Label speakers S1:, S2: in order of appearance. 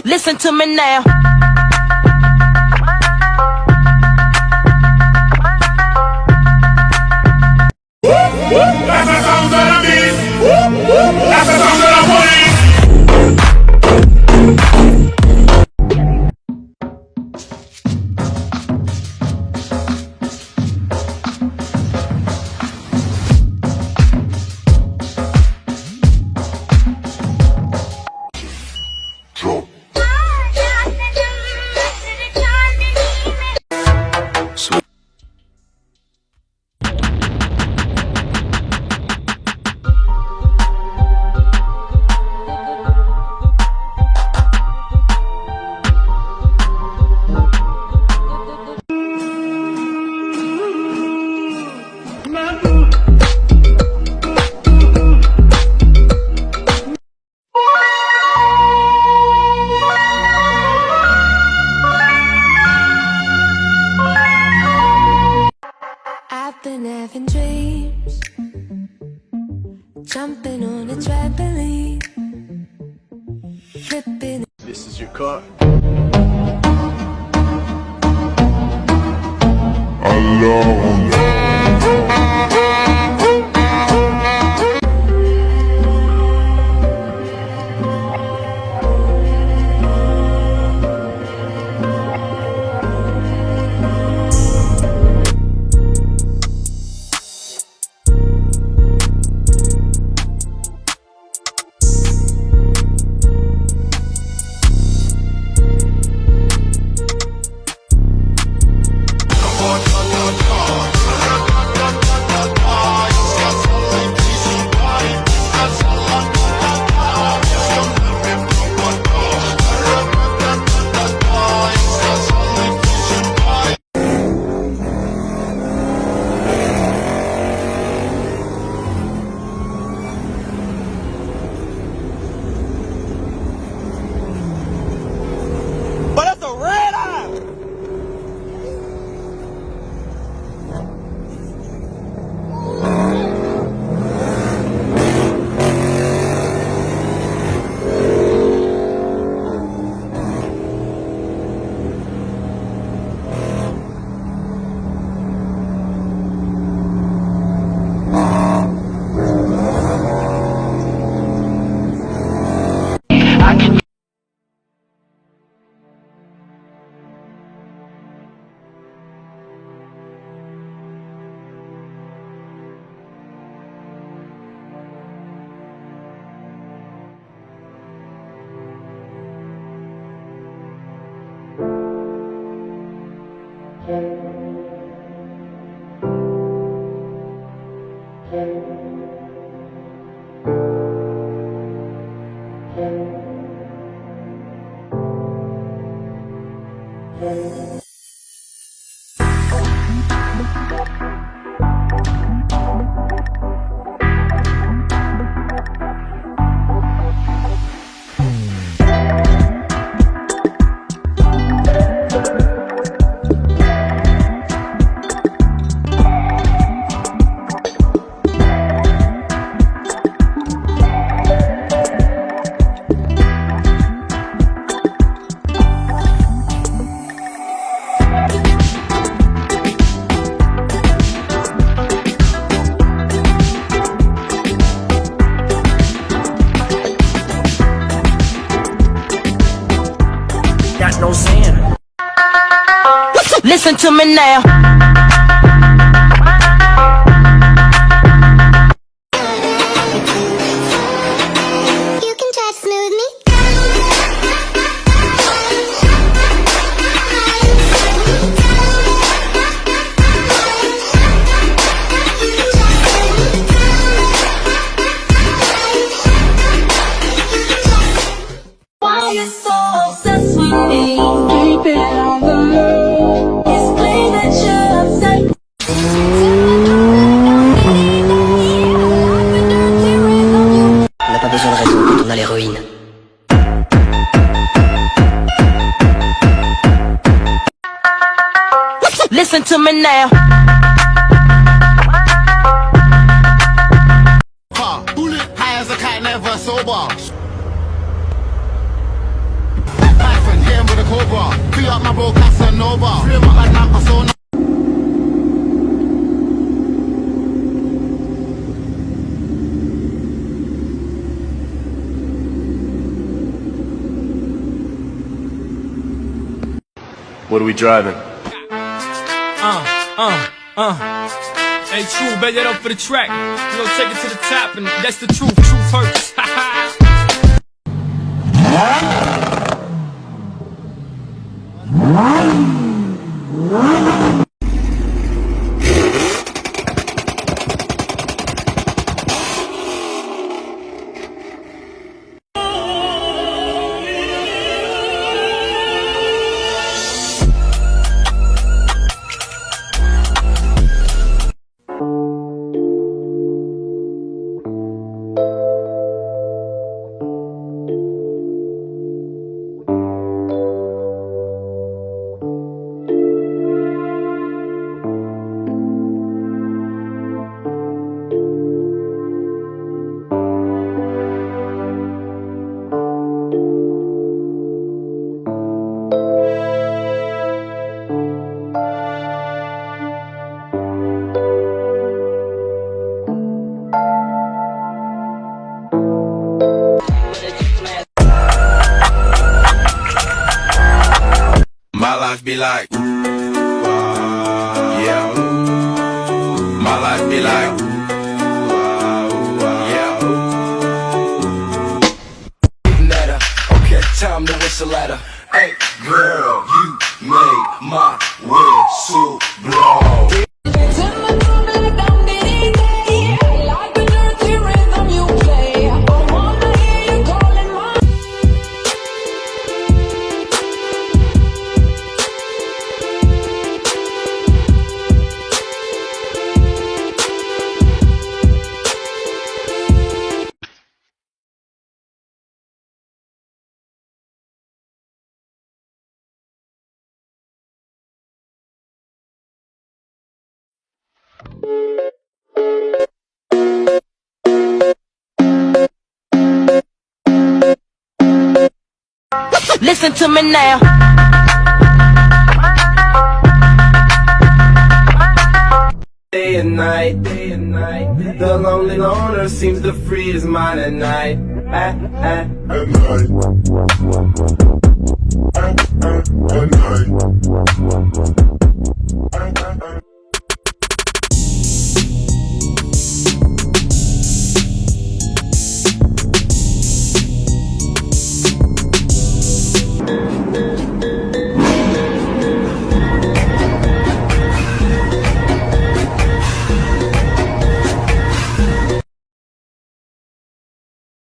S1: Listen to me now.
S2: That's the sound that I need. That's the sound that I want.
S3: I've been having dreams, jumping on a trampoline, flipping.
S4: This is your car.
S2: Alone.
S4: But that's a red eye!
S1: Got no saying. Listen to me now.
S3: You can try to smooth me.
S5: Why you so obsessed with me? Keep it on the low. It's plain that you're upset.
S6: On n'a pas besoin de raison quand on a l'héroïne.
S1: Listen to me now.
S2: High as a cat, never sober. up my bro Casanova. Free him up like Nampa Sona.
S4: What are we driving?
S7: Hey, true, bet that up for the track. You gonna take it to the top, and that's the truth. Truth hurts.
S2: My life be like, yeah. My life be like, yeah. Netta, okay, time to whistle at her. Hey, girl, you made my whistle blow.
S1: Listen to me now.
S8: Day and night, the lonely loner seems to free his mind at night. At
S2: At night.